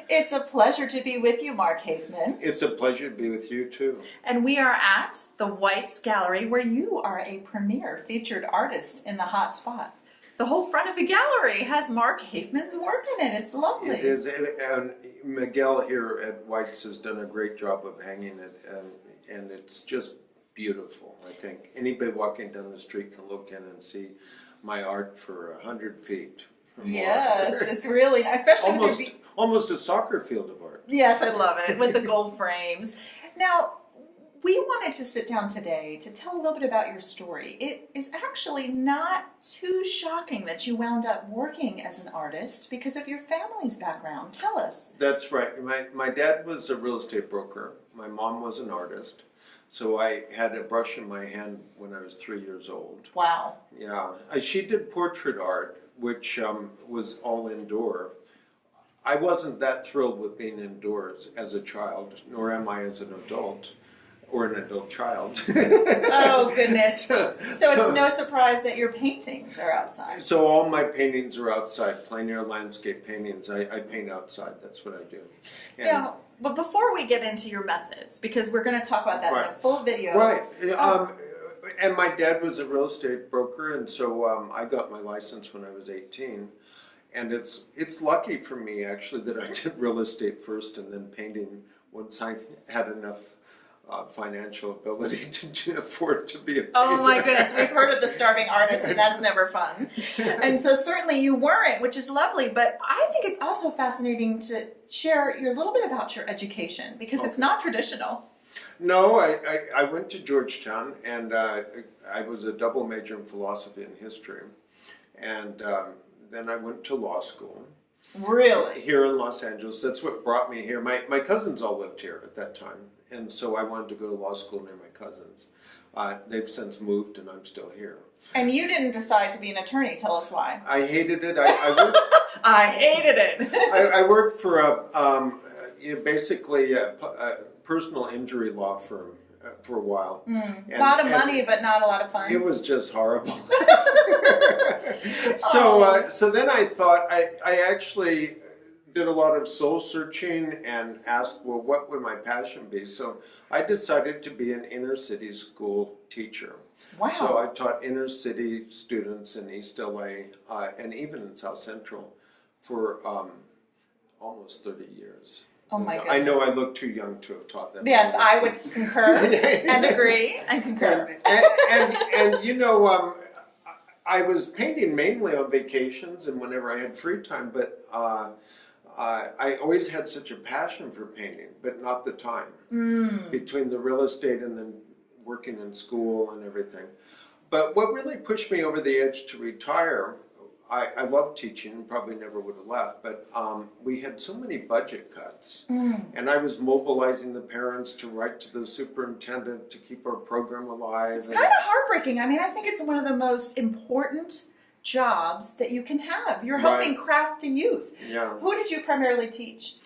It's a pleasure to be with you, Mark Hafeman. It's a pleasure to be with you too. And we are at the White's Gallery, where you are a premier featured artist in the hot spot. The whole front of the gallery has Mark Hafeman's work in it. It's lovely. It is, and Miguel here at White's has done a great job of hanging it, and it's just beautiful. I think anybody walking down the street can look in and see my art for 100 feet. Yes, it's really nice, especially with almost a soccer field of art. Yes, I love it, with the gold frames. Now, we wanted to sit down today to tell a little bit about your story. It is actually not too shocking that you wound up working as an artist because of your family's background. Tell us. That's right. My dad was a real estate broker. My mom was an artist. So I had a brush in my hand when I was 3 years old. Wow. Yeah. She did portrait art, which was all indoor. I wasn't that thrilled with being indoors as a child, nor am I as an adult. Or an adult child. Oh, goodness. So it's no surprise that your paintings are outside. So all my paintings are outside, plein air landscape paintings. I paint outside. That's what I do. And yeah, but before we get into your methods, because we're going to talk about that in a full video. Right. And my dad was a real estate broker, and so I got my license when I was 18. And it's lucky for me, actually, that I did real estate first and then painting once I had enough financial ability to afford to be a painter. Oh my goodness, we've heard of the starving artist, and that's never fun. And so certainly you weren't, which is lovely, but I think it's also fascinating to share a little bit about your education, because it's not traditional. No, I went to Georgetown, and I was a double major in philosophy and history, and then I went to law school. Really? Here in Los Angeles. That's what brought me here. My cousins all lived here at that time, and so I wanted to go to law school near my cousins. They've since moved, and I'm still here. And you didn't decide to be an attorney. Tell us why. I hated it. I worked. I hated it. I worked for basically a personal injury law firm for a while. A lot of money, but not a lot of fun. It was just horrible. So then I thought, I actually did a lot of soul searching and asked, well, what would my passion be? So I decided to be an inner city school teacher. Wow. So I taught inner city students in East LA and even in South Central for almost 30 years. Oh my goodness. I know I look too young to have taught them. Yes, I would concur and agree and concur. And you know, I was painting mainly on vacations and whenever I had free time, but I always had such a passion for painting, but not the time. Between the real estate and then working in school and everything. But what really pushed me over the edge to retire, I loved teaching and probably never would have left, but we had so many budget cuts. And I was mobilizing the parents to write to the superintendent to keep our program alive. It's kind of heartbreaking. I mean, I think it's one of the most important jobs that you can have. You're helping craft the youth. Yeah. Who did you primarily teach?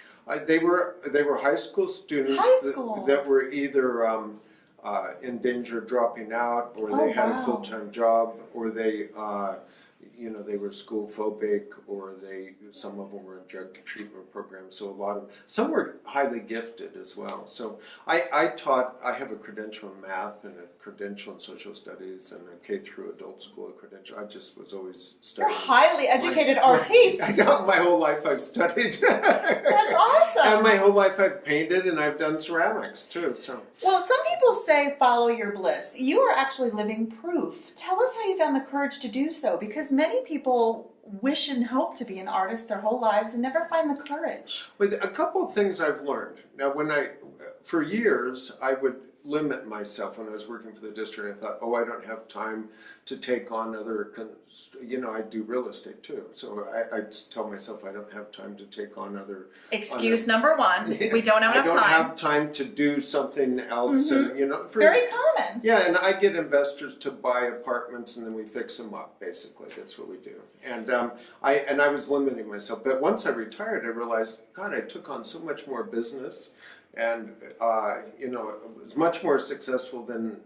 They were high school students that were either in danger of dropping out, or they had a full-time job, or they they were school phobic, or some of them were in drug treatment programs. So some were highly gifted as well. So I have a credential in math and a credential in social studies and a K through adult school credential. I just was always studying. You're a highly educated artiste. My whole life I've studied. That's awesome. And my whole life I've painted and I've done ceramics too. So. Well, some people say follow your bliss. You are actually living proof. Tell us how you found the courage to do so, because many people wish and hope to be an artist their whole lives and never find the courage. But a couple of things I've learned. Now, for years, I would limit myself when I was working for the district. I thought, I don't have time to take on other, I do real estate too. So I tell myself I don't have time to take on other. Excuse number one, we don't have enough time. I don't have time to do something else. And, very common. Yeah, and I get investors to buy apartments and then we fix them up, basically. That's what we do. And I was limiting myself. But once I retired, I realized, God, I took on so much more business. And, it was much more successful than,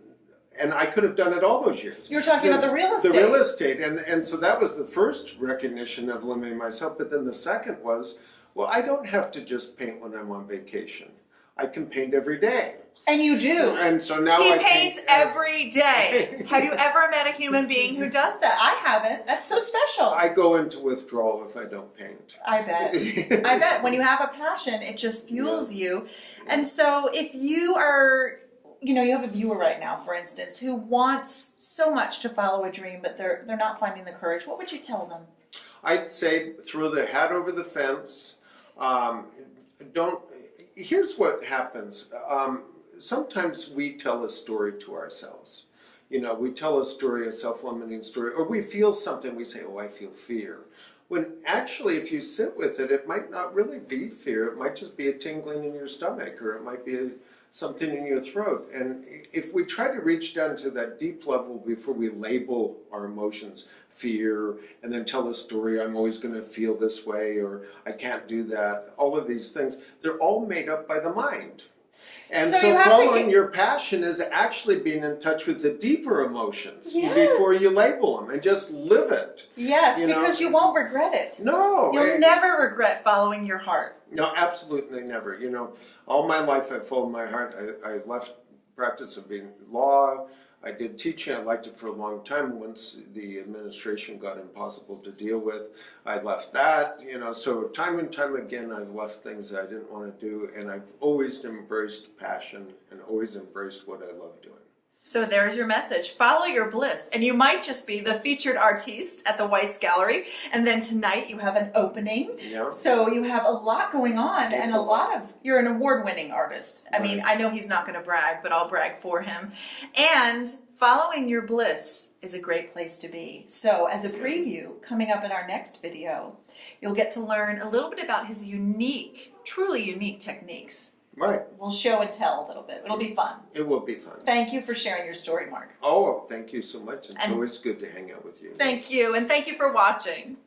and I could have done it all those years. You're talking about the real estate. The real estate. And so that was the first recognition of limiting myself. But then the second was, Well, I don't have to just paint when I'm on vacation. I can paint every day. And you do. And so now He I paints paint every day. Have you ever met a human being who does that? I haven't. That's so special. I go into withdrawal if I don't paint. I bet. I bet. When you have a passion, it just fuels you. And so if you are, you know, you have a viewer right now, for instance, who wants so much to follow a dream, but they're not finding the courage, what would you tell them? I'd say throw the hat over the fence. Don't. Here's what happens. Sometimes we tell a story to ourselves. You know, we tell a story, a self-limiting story, or we feel something, we say, oh, I feel fear. When actually, if you sit with it, it might not really be fear. It might just be a tingling in your stomach, or it might be something in your throat. And if we try to reach down to that deep level before we label our emotions, fear, and then tell a story, I'm always going to feel this way, or I can't do that, all of these things, they're all made up by the mind. And So you so have to following get- your passion is actually being in touch with the deeper emotions Yes. before you label them, and just live it. Yes, You know? because you won't regret it. No. You'll never regret following your heart. No, absolutely never. You know, all my life I followed my heart. I left practice of being law. I did teaching. I liked it for a long time. Once the administration got impossible to deal with, I left that. You know, so time and time again, I've left things that I didn't want to do, and I've always embraced passion and always embraced what I love doing. So there's your message. Follow your bliss. And you might just be the featured artiste at the White's Gallery. And then tonight you have an opening. Yeah. So you have a lot going on. Thanks and a a lot lot. of, you're an award-winning artist. I mean, Right. I know he's not going to brag, but I'll brag for him. And following your bliss is a great place to be. So as a preview, coming up in our next video, you'll get to learn a little bit about his unique, truly unique techniques. Right. We'll show and tell a little bit. It'll be fun. It will be fun. Thank you for sharing your story, Mark. Oh, thank you so much. It's And- always good to hang out with you. Thank you, and thank you for watching.